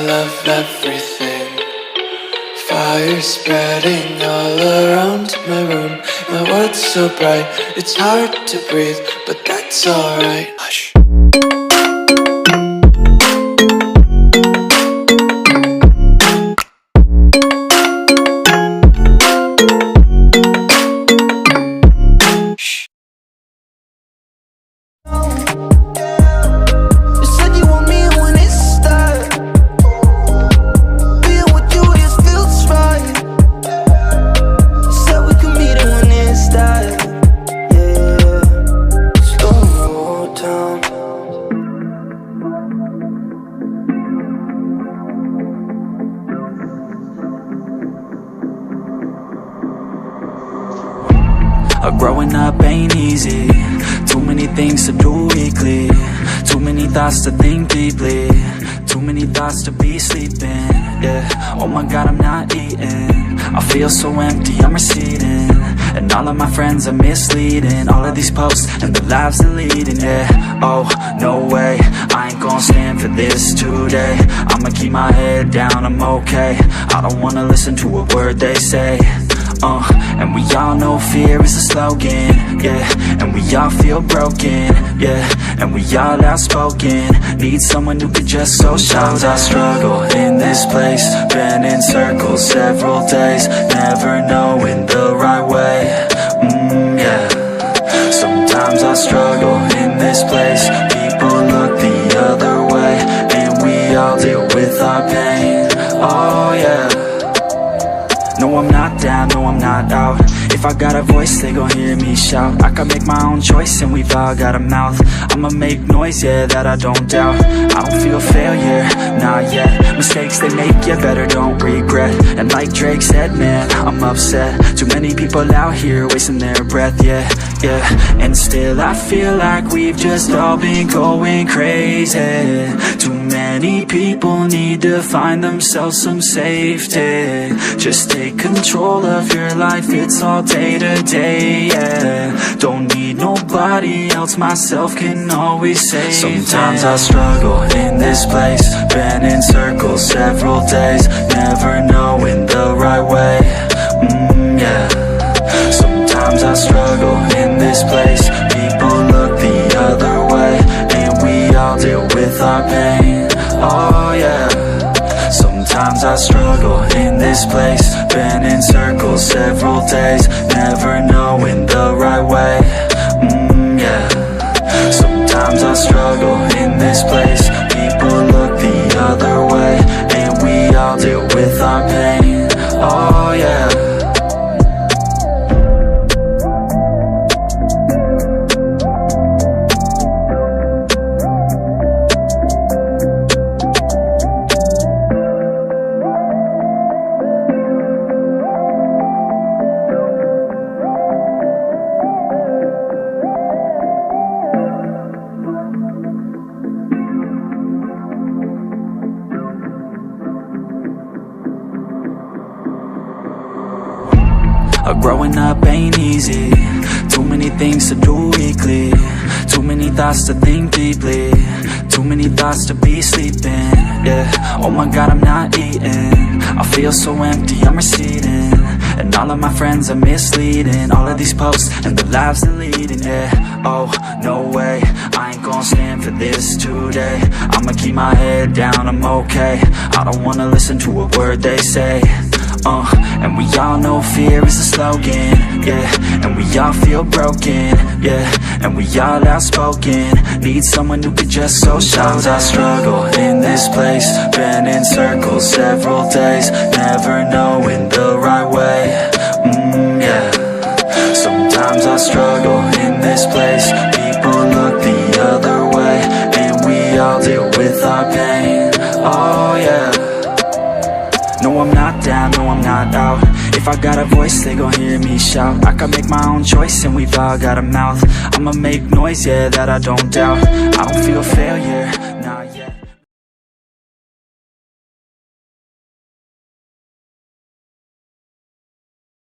love everything. Fire spreading all around my room. My world's so bright, it's hard to breathe, but that's alright. Hush. Growing up ain't easy. Too many things to do weekly. Too many thoughts to think deeply. Too many thoughts to be sleeping. Yeah, oh my God, I'm not eating. I feel so empty, I'm receding. And all of my friends are misleading. All of these posts and the lives they're leading. Yeah, oh, no way, I ain't gon' stand for this today. I'ma keep my head down, I'm okay. I don't wanna listen to a word they say. And we all know fear is a slogan, yeah. And we all feel broken, yeah. And we all outspoken. Need someone who could just so sometimes I struggle in this place. Been in circles several days, never knowing the right way. Yeah. Sometimes I struggle in this place. People look the other way, and we all deal with our pain. Oh yeah. No, I'm not down, no, I'm not out. If I got a voice, they gon' hear me shout. I can make my own choice and we've all got a mouth. I'ma make noise, yeah, that I don't doubt. I don't feel failure, not yet. Mistakes they make, yeah, better don't regret. And like Drake said, man, I'm upset. Too many people out here wasting their breath, yeah, yeah. And still I feel like we've just all been going crazy. Too many people need to find themselves some safety. Just take control of your life, it's all day to day, yeah. Don't need nobody else, myself can always save. Sometimes I struggle in this place. Been in circles several days, never knowing the right way. Yeah. Sometimes I struggle in this place. People look the other way, and we all deal with our pain. Oh yeah. Sometimes I struggle in this place. Been in circles several days, never knowing the right way. Yeah. Sometimes I struggle in this place. People look the other way, and we all deal with our pain. Oh yeah. Growing up ain't easy. Too many things to do weekly. Too many thoughts to think deeply. Too many thoughts to be sleeping. Yeah, oh my God, I'm not eating. I feel so empty, I'm receding. And all of my friends are misleading. All of these posts and the lives they're leading. Yeah, oh, no way, I ain't gon' stand for this today. I'ma keep my head down, I'm okay. I don't wanna listen to a word they say. And we all know fear is a slogan, yeah. And we all feel broken, yeah. And we all outspoken. Need someone who could just so sometimes I struggle in this place. Been in circles several days, never knowing the right way. Yeah. Sometimes I struggle in this place. People look the other way, and we all deal with our pain. Oh yeah. No, I'm not down, no, I'm not out. If I got a voice, they gon' hear me shout. I can make my own choice and we've all got a mouth. I'ma make noise, yeah, that I don't doubt. I don't feel failure,